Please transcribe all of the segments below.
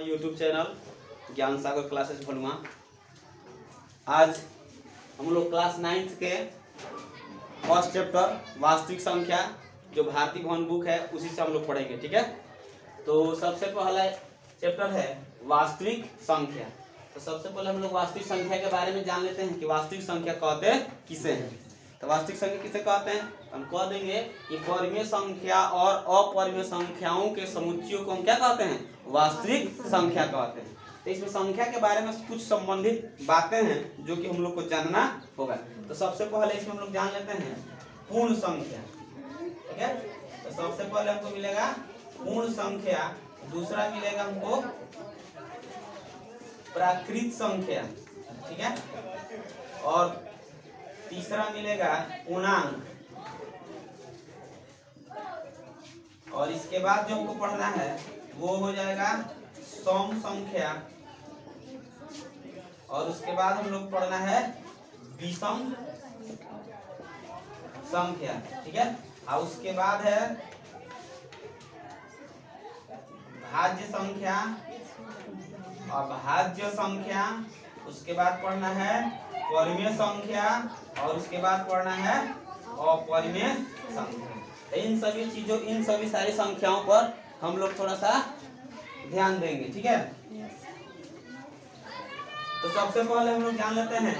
YouTube channel ज्ञान सागर classes Bhalua. आज हम लोग क्लास 9th के फर्स्ट चैप्टर वास्तविक संख्या जो भारती भवन बुक है उसी से हम लोग पढ़ेंगे। ठीक है, तो सबसे पहला चैप्टर है वास्तविक संख्या। तो सबसे पहले हम लोग वास्तविक संख्या के बारे में जान लेते हैं कि वास्तविक संख्या कहते किसे हैं। तो वास्तविक संख्या किसे कहते हैं, हम कह देंगे कि परिमेय संख्या और अपरिमेय संख्याओं के समुच्चयों को हम क्या कहते हैं, वास्तविक संख्या कहते हैं। तो इसमें संख्या के बारे में कुछ संबंधित बातें हैं जो कि हम लोग को जानना होगा। तो सबसे पहले इसमें हम लोग जान लेते हैं पूर्ण संख्या। ठीक है, तो सबसे पहले हमको मिलेगा पूर्ण संख्या, दूसरा मिलेगा हमको प्राकृत संख्या। ठीक है, और तीसरा मिलेगा पूर्णांक, और इसके बाद जो हमको पढ़ना है वो हो जाएगा सम संख्या, और उसके बाद हम लोग पढ़ना है विषम संख्या। ठीक है, और उसके बाद है भाज्य संख्या और भाज्य संख्या, उसके बाद पढ़ना है परिमेय संख्या, और उसके बाद पढ़ना है अपरिमेय संख्या। इन सभी सारी संख्याओं पर हम लोग थोड़ा सा ध्यान देंगे। ठीक है, तो सबसे पहले हम लोग जान लेते हैं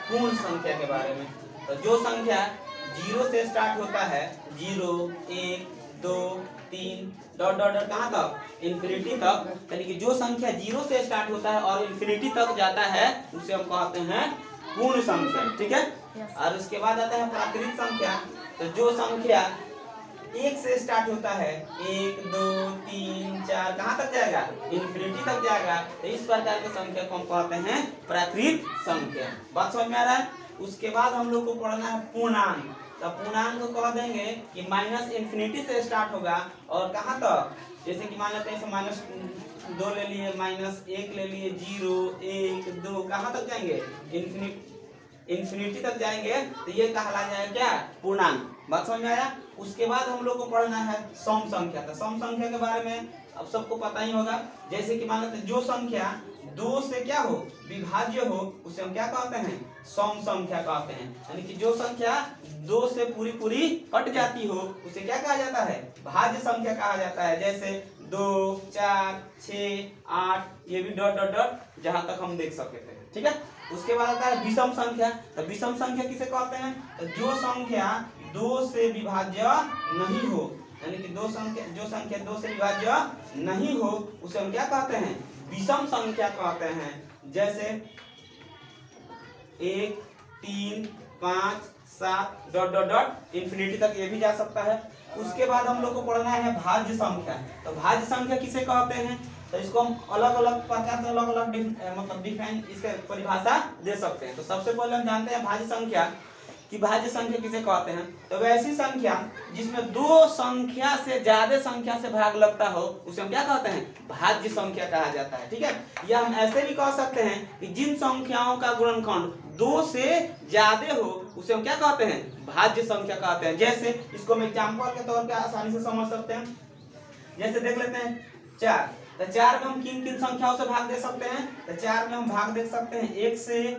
पूर्ण संख्या के बारे में। तो जो संख्या 0 से स्टार्ट होता है, 0, 1, 2, 3 डॉट डॉट डॉट कहाँ तक, इन्फिनिटी तक, यानी कि जो संख्या 0 से स्टार्ट होता है और इन्फिनिटी तक जाता है उसे हम कहते हैं पूर्ण संख्या। ठीक है, और उसके बाद आता है प्राकृत संख्या। तो जो संख्या 1 से स्टार्ट होता है, 1, 2, 3, 4 कहाँ तक जाएगा, इन्फिनिटी तक जाएगा। तो इस प्रकार के संख्या को हम कहते हैं प्राकृत संख्या। बात समझ में आ रहा है। उसके बाद हम लोग को पढ़ना है पूर्णांक। तो पूर्णांक को कह देंगे कि माइनस इन्फिनिटी से स्टार्ट होगा और कहाँ तक, जैसे कि मान लेते हैं -2 ले लिए, -1 ले लिए, 0, 1, 2 कहाँ तक जाएंगे, इन्फिनिटी तक जाएंगे। तो ये कहला जाएगा क्या, पूर्णांक। बात समझ में आया। उसके बाद हम लोग को पढ़ना है सम संख्या। तो सम संख्या के बारे में अब सबको पता ही होगा। जैसे कि मान लेते हैं जो संख्या 2 से क्या हो, विभाज्य हो, उसे हम क्या कहते हैं, सम संख्या कहते हैं। यानी कि जो संख्या 2 से पूरी कट जाती हो उसे क्या कहा जाता है, भाज्य संख्या कहा जाता है। जैसे 2, 4, 6, 8 ये भी डॉट डॉट डॉट जहां तक हम देख सकते थे। ठीक है, उसके बाद आता है विषम संख्या। तो विषम संख्या किसे कहते हैं, तो जो संख्या 2 से विभाज्य नहीं हो, यानी कि जो संख्या 2 से विभाज्य नहीं हो उसे हम क्या कहते हैं, विषम संख्या कहते हैं। जैसे 1, 3, 5, 7 डॉट डॉट डॉट इन्फिनिटी तक ये भी जा सकता है। उसके बाद हम लोग को पढ़ना है भाज्य संख्या। तो भाज्य संख्या किसे कहते हैं, तो इसको हम अलग अलग प्रकार से अलग अलग मतलब डिफाइन इसके परिभाषा दे सकते हैं। तो सबसे पहले हम जानते हैं भाज्य संख्या कि भाज्य संख्या किसे कहते हैं। तो वैसी संख्या जिसमें 2 संख्या से ज्यादा संख्या से भाग लगता हो उसे हम क्या कहते हैं, भाज्य संख्या कहा जाता है। ठीक है, या हम ऐसे भी कह सकते हैं कि जिन संख्याओं का गुणनखंड 2 से ज्यादा हो उसे हम क्या कहते हैं, भाज्य संख्या कहते हैं। जैसे इसको हम एग्जाम्पल के तौर पर आसानी से समझ सकते हैं। जैसे देख लेते हैं 4। तो 4 में हम किन किन संख्याओं से भाग दे सकते हैं, तो 4 में हम भाग दे सकते हैं 1 से,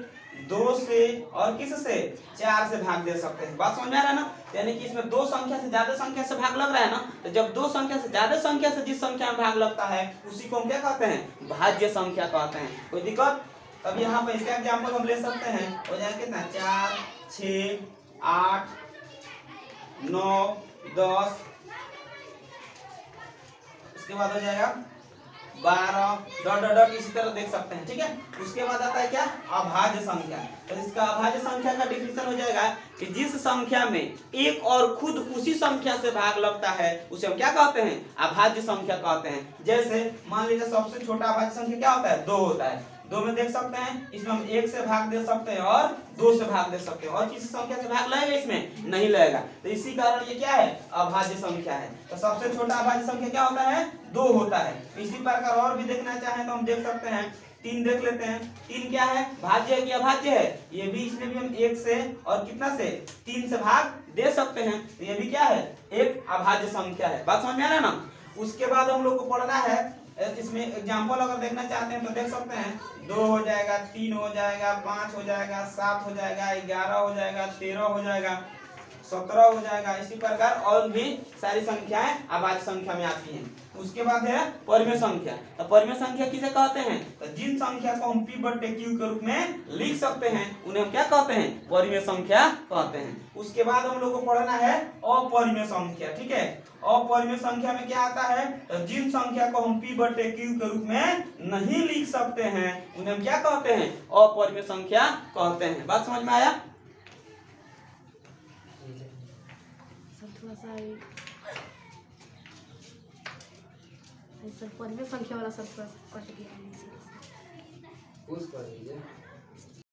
2 से और किस से, 4 से भाग दे सकते हैं। बात समझ में आ रहा है ना। यानी कि इसमें 2 संख्या से ज्यादा संख्या से भाग लग रहा है ना। तो जब 2 संख्या से ज्यादा संख्या से जिस संख्या में भाग लगता है उसी को हम क्या कहते हैं, भाज्य संख्या कहते हैं। कोई दिक्कत, तब यहाँ पर इसका एग्जाम्पल हम ले सकते हैं। हो जाएगा कितना, 4, 6, 8, 9, 10, उसके बाद हो जाएगा 12 डॉट डॉट डॉट इसी तरह देख सकते हैं। ठीक है, उसके बाद आता है क्या, अभाज्य संख्या। तो इसका अभाज्य संख्या का डिफिनेशन हो जाएगा कि जिस संख्या में एक और खुद उसी संख्या से भाग लगता है उसे हम क्या कहते हैं, अभाज्य संख्या कहते हैं। जैसे मान लीजिए सबसे छोटा अभाज्य संख्या क्या होता है, 2 होता है। 2 में देख सकते हैं, इसमें हम 1 से भाग दे सकते हैं और 2 से भाग दे सकते हैं, और किसी संख्या से भाग लगेगा इसमें नहीं लगेगा। तो इसी कारण ये क्या है, अभाज्य संख्या है। तो सबसे छोटा अभाज्य संख्या क्या होता है, 2 होता है। इसी प्रकार और भी देखना चाहें तो हम देख सकते हैं, 3 देख लेते हैं। 3 क्या है, भाज्य है कि अभाज्य है, ये भी इसमें भी हम 1 से और कितना से, 3 से भाग दे सकते हैं। तो ये भी क्या है, एक अभाज्य संख्या है। बात समझ में आ रहा है ना। उसके बाद हम लोग को पढ़ना है इसमें एग्जाम्पल अगर देखना चाहते हैं तो देख सकते हैं, 2 हो जाएगा, 3 हो जाएगा, 5 हो जाएगा, 7 हो जाएगा, 11 हो जाएगा, 13 हो जाएगा, 17 हो जाएगा। इसी प्रकार और भी सारी संख्याएं अभाज्य संख्या में आती हैं। उसके बाद है परिमेय संख्या। तो परिमेय संख्या किसे कहते हैं? तो जिन संख्या को हम P बटे Q के रूप में लिख सकते हैं उन्हें हम क्या कहते हैं? परिमेय संख्या कहते हैं। उसके बाद हम लोग को पढ़ना है अपरिमेय संख्या। ठीक है, अपरिमेय संख्या में क्या आता है? तो जिन संख्या को हम P बटे Q के रूप में नहीं लिख सकते हैं उन्हें हम क्या कहते हैं? अपरिमेय संख्या कहते हैं। बात समझ में आया? थोड़ा सा परिमेय संख्या वाला सब कट गया।